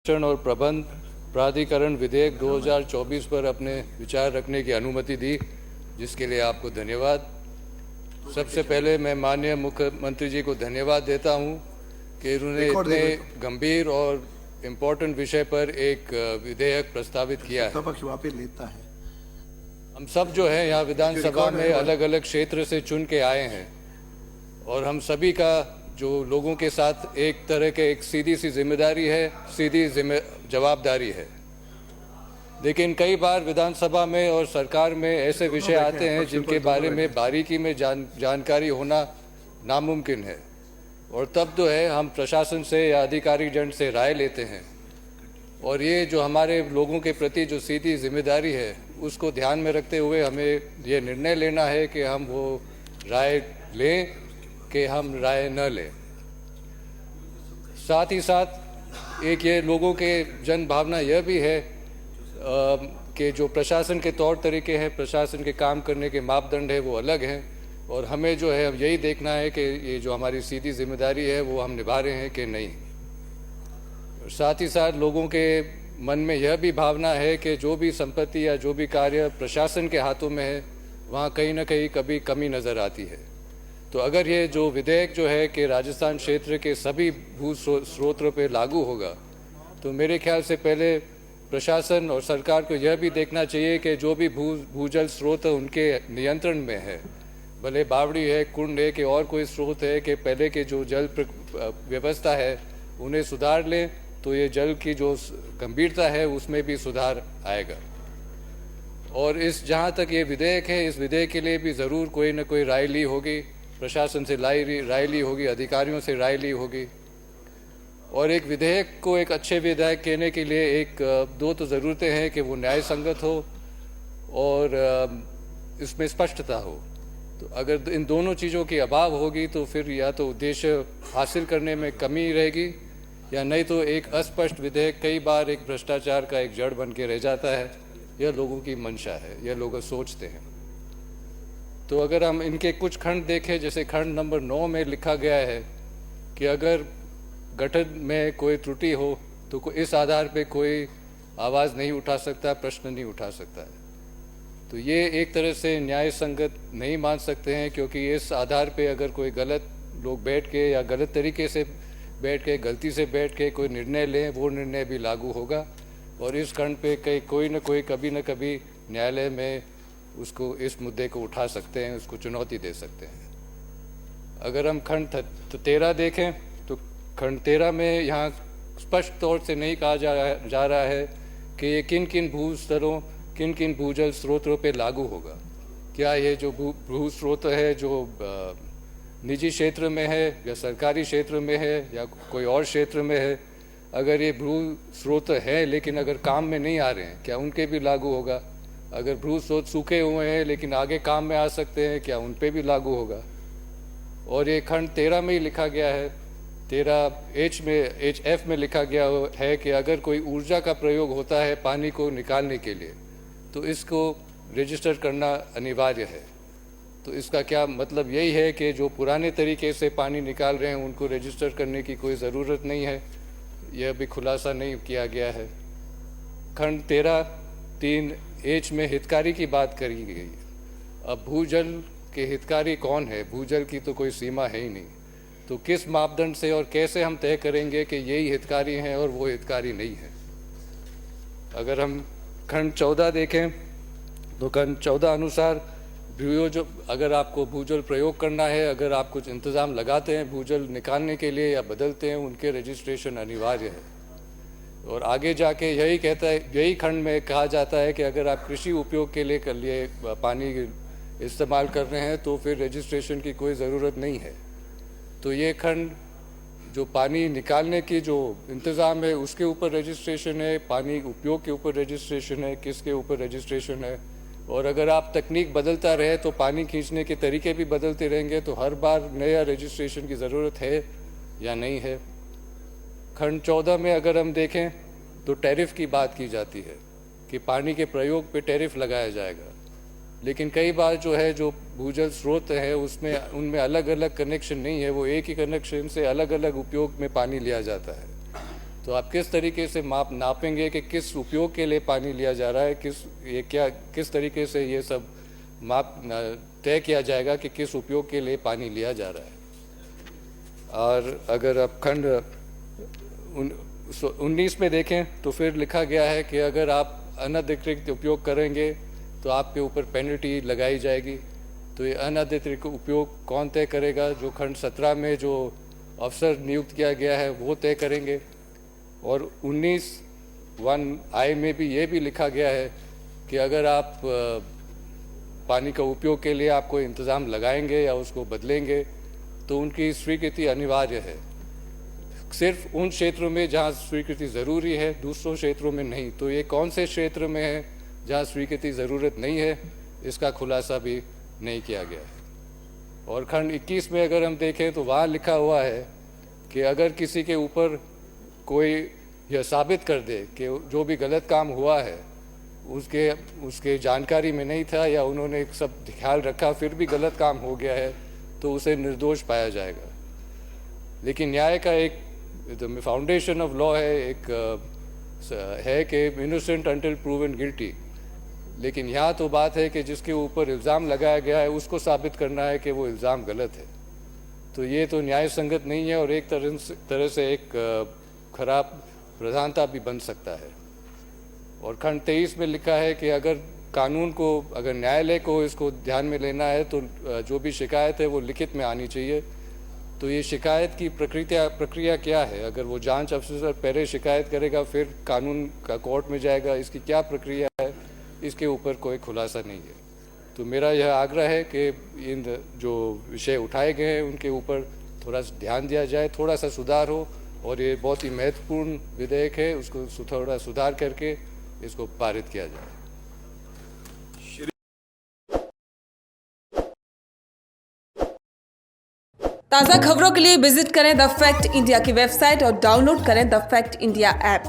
संरक्षण और प्रबंध प्राधिकरण विधेयक 2024 पर अपने विचार रखने की अनुमति दी, जिसके लिए आपको धन्यवाद। सबसे पहले मैं माननीय मुख्यमंत्री जी को धन्यवाद देता हूं कि उन्होंने इतने गंभीर और इम्पोर्टेंट विषय पर एक विधेयक प्रस्तावित किया है। हम सब जो है यहाँ विधानसभा में अलग अलग क्षेत्र से चुन के आए हैं और हम सभी का जो लोगों के साथ एक तरह के एक सीधी सी जिम्मेदारी है, सीधी जवाबदारी है। लेकिन कई बार विधानसभा में और सरकार में ऐसे विषय आते हैं जिनके बारे में बारीकी में जानकारी होना नामुमकिन है, और तब जो है हम प्रशासन से या अधिकारी जन से राय लेते हैं, और ये जो हमारे लोगों के प्रति जो सीधी जिम्मेदारी है उसको ध्यान में रखते हुए हमें ये निर्णय लेना है कि हम वो राय लें कि हम राय न लें। साथ ही साथ एक ये लोगों के जन भावना यह भी है कि जो प्रशासन के तौर तरीके हैं, प्रशासन के काम करने के मापदंड है वो अलग हैं, और हमें जो है यही देखना है कि ये जो हमारी सीधी जिम्मेदारी है वो हम निभा रहे हैं कि नहीं। साथ ही साथ लोगों के मन में यह भी भावना है कि जो भी संपत्ति या जो भी कार्य प्रशासन के हाथों में है वहाँ कहीं ना कहीं कभी कमी नज़र आती है। तो अगर ये जो विधेयक जो है कि राजस्थान क्षेत्र के सभी भू स्रोतों पे लागू होगा, तो मेरे ख्याल से पहले प्रशासन और सरकार को यह भी देखना चाहिए कि जो भी भूजल स्रोत उनके नियंत्रण में है, भले बावड़ी है, कुंड है कि और कोई स्रोत है, कि पहले के जो जल व्यवस्था है उन्हें सुधार लें, तो ये जल की जो गंभीरता है उसमें भी सुधार आएगा। और इस जहाँ तक ये विधेयक है, इस विधेयक के लिए भी ज़रूर कोई ना कोई राय ली होगी, प्रशासन से राय ली होगी, अधिकारियों से राय ली होगी। और एक विधेयक को एक अच्छे विधेयक कहने के लिए एक दो तो ज़रूरतें हैं कि वो न्याय संगत हो और इसमें स्पष्टता हो। तो अगर इन दोनों चीज़ों की अभाव होगी तो फिर या तो उद्देश्य हासिल करने में कमी रहेगी, या नहीं तो एक अस्पष्ट विधेयक कई बार एक भ्रष्टाचार का एक जड़ बन के रह जाता है। यह लोगों की मंशा है, यह लोग सोचते हैं। तो अगर हम इनके कुछ खंड देखें, जैसे खंड नंबर 9 में लिखा गया है कि अगर गठन में कोई त्रुटि हो तो इस आधार पे कोई आवाज़ नहीं उठा सकता, प्रश्न नहीं उठा सकता है। तो ये एक तरह से न्याय संगत नहीं मान सकते हैं, क्योंकि इस आधार पे अगर कोई गलत लोग बैठ के या गलत तरीके से बैठ के, गलती से बैठ के कोई निर्णय लें, वो निर्णय भी लागू होगा, और इस खंड पे कोई न कोई कभी न कभी न्यायालय में उसको इस मुद्दे को उठा सकते हैं, उसको चुनौती दे सकते हैं। अगर हम खंड 13 देखें तो खंड 13 में यहाँ स्पष्ट तौर से नहीं कहा जा रहा है कि ये किन किन भू स्तरों, किन किन भूजल स्रोतों पे लागू होगा। क्या ये जो भू स्रोत है जो निजी क्षेत्र में है या सरकारी क्षेत्र में है या कोई और क्षेत्र में है, अगर ये भू स्रोत है लेकिन अगर काम में नहीं आ रहे हैं, क्या उनके भी लागू होगा? अगर भू स्रोत सूखे हुए हैं लेकिन आगे काम में आ सकते हैं, क्या उन पे भी लागू होगा? और ये खंड 13 में ही लिखा गया है, 13H में लिखा गया है कि अगर कोई ऊर्जा का प्रयोग होता है पानी को निकालने के लिए तो इसको रजिस्टर करना अनिवार्य है। तो इसका क्या मतलब यही है कि जो पुराने तरीके से पानी निकाल रहे हैं उनको रजिस्टर करने की कोई ज़रूरत नहीं है? यह भी खुलासा नहीं किया गया है। खंड 13(3)H में हितकारी की बात करी गई। अब भूजल के हितकारी कौन है? भूजल की तो कोई सीमा है ही नहीं, तो किस मापदंड से और कैसे हम तय करेंगे कि यही हितकारी हैं और वो हितकारी नहीं है? अगर हम खंड 14 देखें तो खंड 14 अनुसार अगर आपको भूजल प्रयोग करना है, अगर आप कुछ इंतज़ाम लगाते हैं भूजल निकालने के लिए या बदलते हैं, उनके रजिस्ट्रेशन अनिवार्य है। और आगे जाके यही कहता है, यही खंड में कहा जाता है कि अगर आप कृषि उपयोग के लिए पानी इस्तेमाल कर रहे हैं तो फिर रजिस्ट्रेशन की कोई ज़रूरत नहीं है। तो ये खंड जो पानी निकालने की जो इंतज़ाम है उसके ऊपर रजिस्ट्रेशन है, पानी उपयोग के ऊपर रजिस्ट्रेशन है, किसके ऊपर रजिस्ट्रेशन है। और अगर आप तकनीक बदलता रहे तो पानी खींचने के तरीके भी बदलते रहेंगे, तो हर बार नया रजिस्ट्रेशन की ज़रूरत है या नहीं है। खंड 14 में अगर हम देखें तो टैरिफ की बात की जाती है कि पानी के प्रयोग पे टैरिफ लगाया जाएगा, लेकिन कई बार जो है जो भूजल स्रोत है उसमें उनमें अलग अलग कनेक्शन नहीं है, वो एक ही कनेक्शन से अलग अलग उपयोग में पानी लिया जाता है। तो तो आप किस तरीके से नापेंगे कि किस उपयोग के लिए पानी लिया जा रहा है, किस तरीके से ये सब तय किया जाएगा कि किस उपयोग के लिए पानी लिया जा रहा है। और अगर आप खंड 19 में देखें तो फिर लिखा गया है कि अगर आप अनधिकृत उपयोग करेंगे तो आपके ऊपर पेनल्टी लगाई जाएगी। तो ये अनधिकृत उपयोग कौन तय करेगा? जो खंड 17 में जो अफसर नियुक्त किया गया है वो तय करेंगे। और 19(1)(i) में भी ये भी लिखा गया है कि अगर आप पानी का उपयोग के लिए आप कोई इंतज़ाम लगाएंगे या उसको बदलेंगे तो उनकी स्वीकृति अनिवार्य है। सिर्फ उन क्षेत्रों में जहाँ स्वीकृति ज़रूरी है, दूसरों क्षेत्रों में नहीं। तो ये कौन से क्षेत्र में है जहाँ स्वीकृति ज़रूरत नहीं है, इसका खुलासा भी नहीं किया गया है। और खंड 21 में अगर हम देखें तो वहाँ लिखा हुआ है कि अगर किसी के ऊपर कोई यह साबित कर दे कि जो भी गलत काम हुआ है उसके जानकारी में नहीं था या उन्होंने सब ख्याल रखा फिर भी गलत काम हो गया है तो उसे निर्दोष पाया जाएगा। लेकिन न्याय का एक फाउंडेशन ऑफ लॉ है, है कि इनोसेंट अंटिल प्रूवन गिल्टी। लेकिन यहाँ तो बात है कि जिसके ऊपर इल्ज़ाम लगाया गया है उसको साबित करना है कि वो इल्ज़ाम गलत है। तो ये तो न्याय संगत नहीं है और एक तरह से एक खराब प्रधानता भी बन सकता है। और खंड 23 में लिखा है कि अगर अगर न्यायालय को इसको ध्यान में लेना है तो जो भी शिकायत है वो लिखित में आनी चाहिए। तो ये शिकायत की प्रक्रिया क्या है? अगर वो जांच अफसर पहले शिकायत करेगा फिर कानून का कोर्ट में जाएगा, इसकी क्या प्रक्रिया है, इसके ऊपर कोई खुलासा नहीं है। तो मेरा यह आग्रह है कि इन जो विषय उठाए गए हैं उनके ऊपर थोड़ा सा ध्यान दिया जाए, थोड़ा सा सुधार हो। और ये बहुत ही महत्वपूर्ण विधेयक है, उसको थोड़ा सुधार करके इसको पारित किया जाए। ताज़ा खबरों के लिए विजिट करें द फैक्ट इंडिया की वेबसाइट और डाउनलोड करें द फैक्ट इंडिया ऐप।